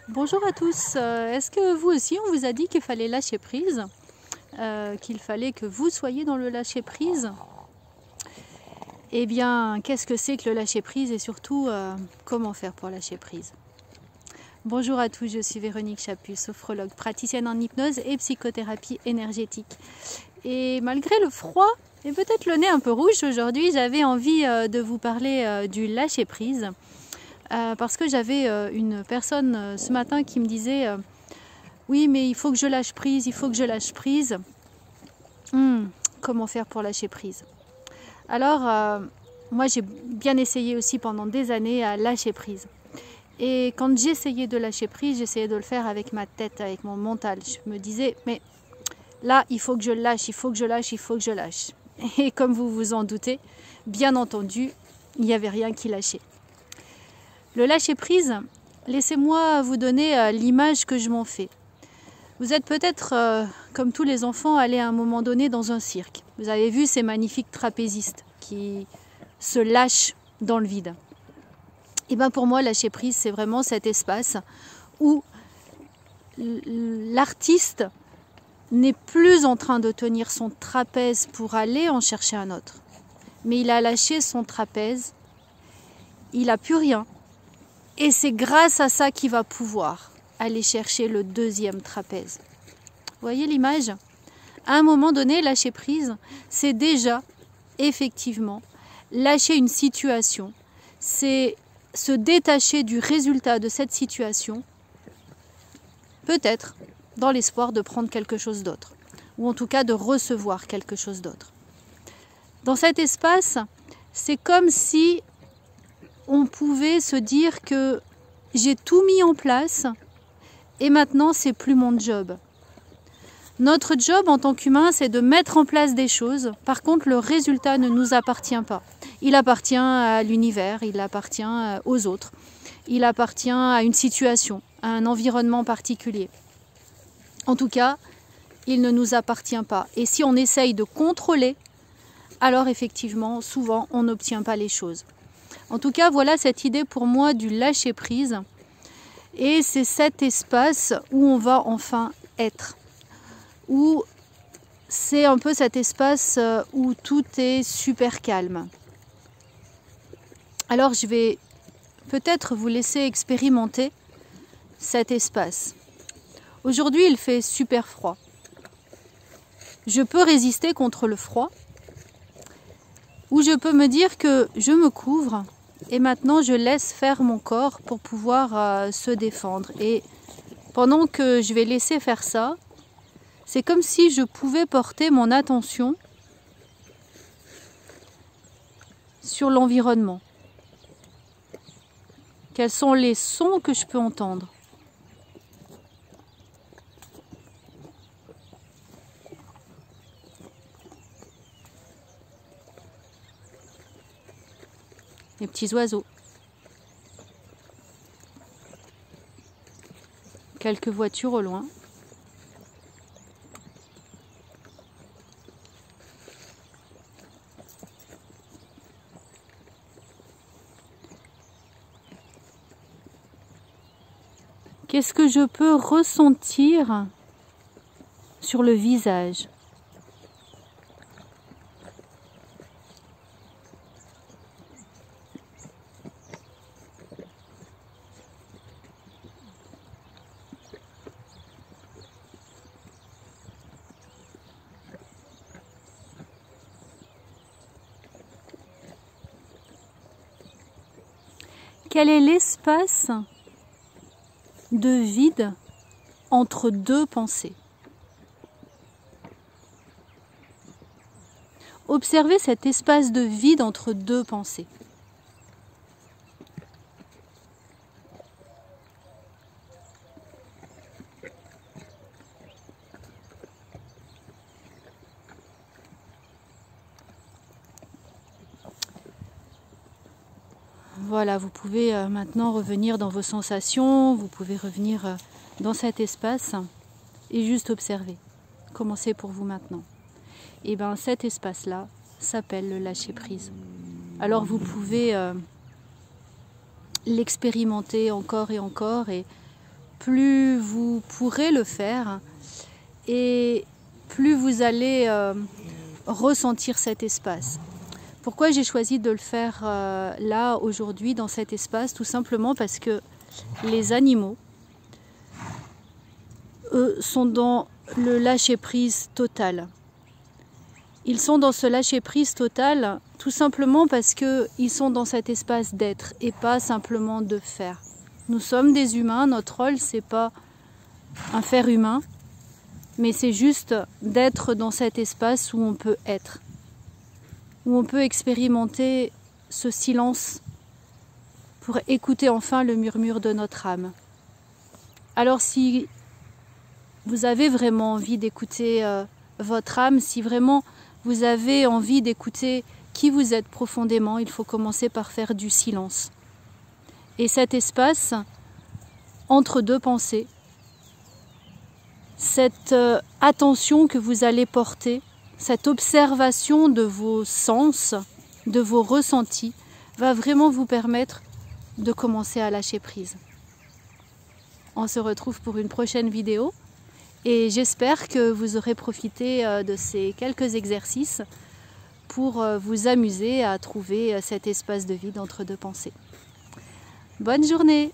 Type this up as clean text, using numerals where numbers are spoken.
Bonjour à tous, est-ce que vous aussi on vous a dit qu'il fallait lâcher prise, qu'il fallait que vous soyez dans le lâcher prise? Eh bien, qu'est-ce que c'est que le lâcher prise et surtout comment faire pour lâcher prise? Bonjour à tous, je suis Véronique Chaput, sophrologue, praticienne en hypnose et psychothérapie énergétique. Et malgré le froid et peut-être le nez un peu rouge aujourd'hui, j'avais envie de vous parler du lâcher prise. Parce que j'avais une personne ce matin qui me disait oui, mais il faut que je lâche prise, il faut que je lâche prise. Comment faire pour lâcher prise? Alors, moi j'ai bien essayé aussi pendant des années à lâcher prise. Et quand j'essayais de lâcher prise, j'essayais de le faire avec ma tête, avec mon mental. Je me disais, mais là, il faut que je lâche, il faut que je lâche, il faut que je lâche. Et comme vous vous en doutez, bien entendu, il n'y avait rien qui lâchait. Le lâcher-prise, laissez-moi vous donner l'image que je m'en fais. Vous êtes peut-être, comme tous les enfants, allés à un moment donné dans un cirque. Vous avez vu ces magnifiques trapézistes qui se lâchent dans le vide. Et bien pour moi, lâcher-prise, c'est vraiment cet espace où l'artiste n'est plus en train de tenir son trapèze pour aller en chercher un autre. Mais il a lâché son trapèze, il n'a plus rien. Et c'est grâce à ça qu'il va pouvoir aller chercher le deuxième trapèze. Vous voyez l'image? À un moment donné, lâcher prise, c'est déjà, effectivement, lâcher une situation. C'est se détacher du résultat de cette situation, peut-être dans l'espoir de prendre quelque chose d'autre, ou en tout cas de recevoir quelque chose d'autre. Dans cet espace, c'est comme si on pouvait se dire que j'ai tout mis en place et maintenant c'est plus mon job. Notre job en tant qu'humain, c'est de mettre en place des choses. Par contre, le résultat ne nous appartient pas. Il appartient à l'univers, il appartient aux autres, il appartient à une situation, à un environnement particulier. En tout cas, il ne nous appartient pas. Et si on essaye de contrôler, alors effectivement, souvent, on n'obtient pas les choses. En tout cas, voilà cette idée pour moi du lâcher-prise. Et c'est cet espace où on va enfin être. Où c'est un peu cet espace où tout est super calme. Alors je vais peut-être vous laisser expérimenter cet espace. Aujourd'hui, il fait super froid. Je peux résister contre le froid. Ou je peux me dire que je me couvre et maintenant je laisse faire mon corps pour pouvoir se défendre. Et pendant que je vais laisser faire ça, c'est comme si je pouvais porter mon attention sur l'environnement. Quels sont les sons que je peux entendre? Les petits oiseaux. Quelques voitures au loin. Qu'est-ce que je peux ressentir sur le visage? Quel est l'espace de vide entre deux pensées? Observez cet espace de vide entre deux pensées. Voilà, vous pouvez maintenant revenir dans vos sensations, vous pouvez revenir dans cet espace et juste observer. Comment c'est pour vous maintenant? Et bien cet espace-là s'appelle le lâcher-prise. Alors vous pouvez l'expérimenter encore et plus vous pourrez le faire et plus vous allez ressentir cet espace. Pourquoi j'ai choisi de le faire là, aujourd'hui, dans cet espace? Tout simplement parce que les animaux, eux, sont dans le lâcher-prise total. Ils sont dans ce lâcher-prise total tout simplement parce qu'ils sont dans cet espace d'être et pas simplement de faire. Nous sommes des humains, notre rôle c'est pas un faire humain, mais c'est juste d'être dans cet espace où on peut être, où on peut expérimenter ce silence pour écouter enfin le murmure de notre âme. Alors si vous avez vraiment envie d'écouter votre âme, si vraiment vous avez envie d'écouter qui vous êtes profondément, il faut commencer par faire du silence. Et cet espace entre deux pensées, cette attention que vous allez porter, cette observation de vos sens, de vos ressentis, va vraiment vous permettre de commencer à lâcher prise. On se retrouve pour une prochaine vidéo et j'espère que vous aurez profité de ces quelques exercices pour vous amuser à trouver cet espace de vide entre deux pensées. Bonne journée!